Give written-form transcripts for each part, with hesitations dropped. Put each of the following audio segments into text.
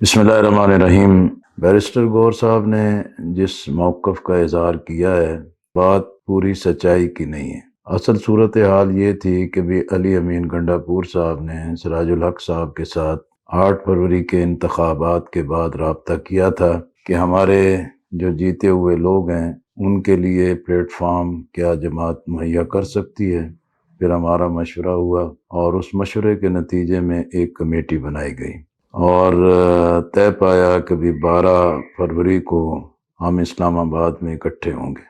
बिस्मिल्लाहिर्रहमानिर्रहीम। बैरिस्टर गौहर साहब ने जिस मौक़िफ़ का इज़हार किया है, बात पूरी सच्चाई की नहीं है। असल सूरत हाल ये थी कि भी अली अमीन गंडापुर साहब ने सिराजुल हक साहब के साथ 8 फरवरी के इंतखाबात के बाद राब्ता किया था कि हमारे जो जीते हुए लोग हैं उनके लिए प्लेटफार्म क्या जमात मुहैया कर सकती है। फिर हमारा मशवरा हुआ और उस मशवरे के नतीजे में एक कमेटी बनाई गई और तय पाया कि भी 12 फरवरी को हम इस्लामाबाद में इकट्ठे होंगे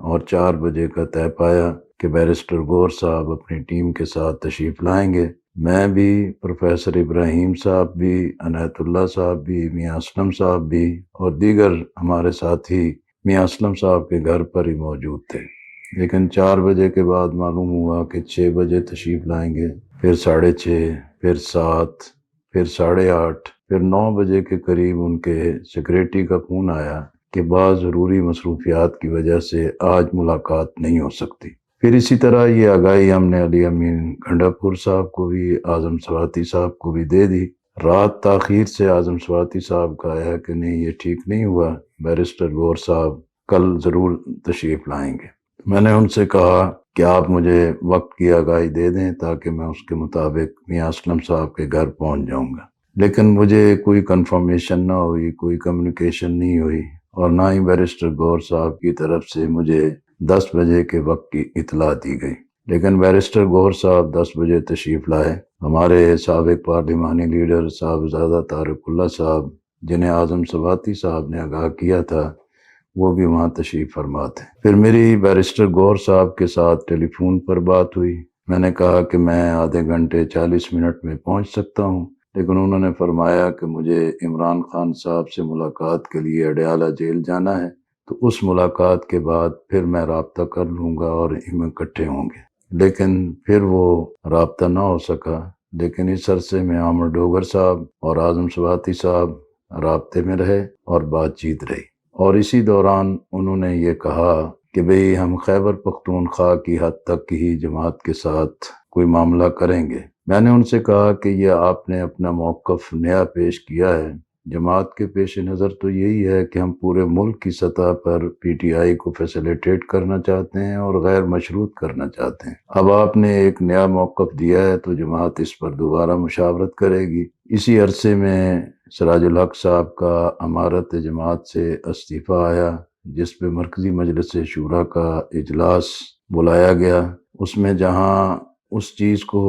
और 4 बजे का तय पाया कि बैरिस्टर गौहर साहब अपनी टीम के साथ तशरीफ़ लाएंगे। मैं भी, प्रोफेसर इब्राहिम साहब भी, अनायतुल्लाह साहब भी, मियाँ असलम साहब भी और दीगर हमारे साथी मियाँ असलम साहब के घर पर ही मौजूद थे। लेकिन 4 बजे के बाद मालूम हुआ कि 6 बजे तशरीफ़ लाएंगे, फिर 6:30, फिर 7, फिर 8:30, फिर 9 बजे के करीब उनके सेक्रेटरी का फ़ोन आया कि बाद ज़रूरी मसरूफियात की वजह से आज मुलाकात नहीं हो सकती। फिर इसी तरह ये आगाही हमने अली अमीन गंडापुर साहब को भी, आज़म स्वाति साहब को भी दे दी। रात ताख़ीर से आज़म स्वाति साहब का आया कि नहीं, ये ठीक नहीं हुआ, बैरिस्टर गौहर साहब कल ज़रूर तशरीफ़ लाएंगे। मैंने उनसे कहा कि आप मुझे वक्त की आगाही दे दें ताकि मैं उसके मुताबिक मियाँ असलम साहब के घर पहुंच जाऊंगा। लेकिन मुझे कोई कंफर्मेशन ना हुई, कोई कम्युनिकेशन नहीं हुई और ना ही बैरिस्टर गौहर साहब की तरफ से मुझे 10 बजे के वक्त की इतला दी गई। लेकिन बैरिस्टर गौहर साहब 10 बजे तशरीफ़ लाए। हमारे साबिक पार्लिमानी लीडर साहबजादा तारिकुल्लाह साहब, जिन्हें आज़म स्वाति साहब ने आगाह किया था, वो भी वहाँ तशरीफ़ फरमा थे। फिर मेरी बैरिस्टर गौहर साहब के साथ टेलीफोन पर बात हुई। मैंने कहा कि मैं आधे घंटे 40 मिनट में पहुँच सकता हूँ, लेकिन उन्होंने फरमाया कि मुझे इमरान खान साहब से मुलाकात के लिए अडयाला जेल जाना है, तो उस मुलाकात के बाद फिर मैं राब्ता कर लूँगा और हम इकट्ठे होंगे। लेकिन फिर वो राब्ता ना हो सका। लेकिन इस अरसे में आमर डोगर साहब और आज़म स्वाति साहब राब्ते में रहे और बातचीत रही और इसी दौरान उन्होंने ये कहा कि भाई हम खैबर पख्तूनख्वा की हद तक ही जमात के साथ कोई मामला करेंगे। मैंने उनसे कहा कि ये आपने अपना मौक़िफ़ नया पेश किया है। जमात के पेश नज़र तो यही है कि हम पूरे मुल्क की सतह पर पीटीआई को फैसिलिटेट करना चाहते हैं और गैर मशरूत करना चाहते हैं। अब आपने एक नया मौक़िफ़ दिया है तो जमात इस पर दोबारा मुशावरत करेगी। इसी अरसे में सिराजुल हक साहब का अमारत जमात से इस्तीफ़ा आया, जिस पे मरकज़ी मजलिस शूरा का इजलास बुलाया गया। उसमें जहाँ उस चीज़ को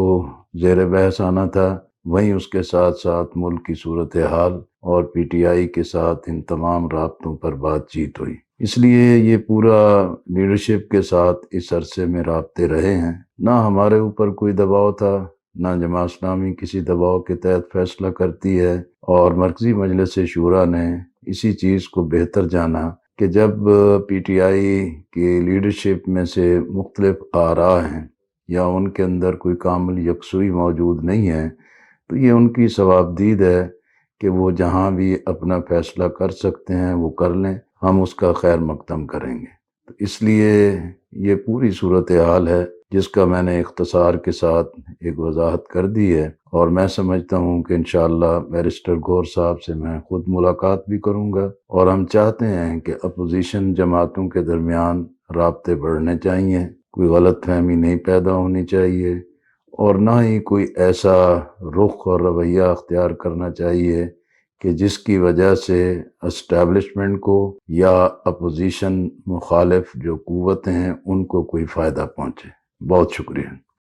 ज़ेर बहस आना था, वहीं उसके साथ साथ मुल्क की सूरत हाल और पीटीआई के साथ इन तमाम राब्तों पर बातचीत हुई। इसलिए ये पूरा लीडरशिप के साथ इस अरसे में राब्ते रहे हैं। ना हमारे ऊपर कोई दबाव था, ना जमात इस्लामी किसी दबाव के तहत फैसला करती है और मरकज़ी मजलिस शूरा ने इसी चीज़ को बेहतर जाना कि जब पीटीआई की लीडरशिप में से मुख्तलिफ आरा हैं या उनके अंदर कोई कामिल यकसुई मौजूद नहीं है, तो ये उनकी सवाबदीद है कि वो जहाँ भी अपना फैसला कर सकते हैं वो कर लें, हम उसका खैर मकदम करेंगे। तो इसलिए ये पूरी सूरत हाल है जिसका मैंने इख्तिसार के साथ एक वजाहत कर दी है और मैं समझता हूँ कि इंशाअल्लाह बैरिस्टर गौहर साहब से मैं खुद मुलाकात भी करूँगा और हम चाहते हैं कि अपोजिशन जमातों के दरमियान राब्ते बढ़ने चाहिए, कोई गलत फहमी नहीं पैदा होनी चाहिए और ना ही कोई ऐसा रुख और रवैया अख्तियार करना चाहिए कि जिसकी वजह से एस्टैब्लिशमेंट को या अपोजिशन मुखालिफ जो कुव्वतें हैं उनको कोई फ़ायदा पहुँचे। बहुत शुक्रिया।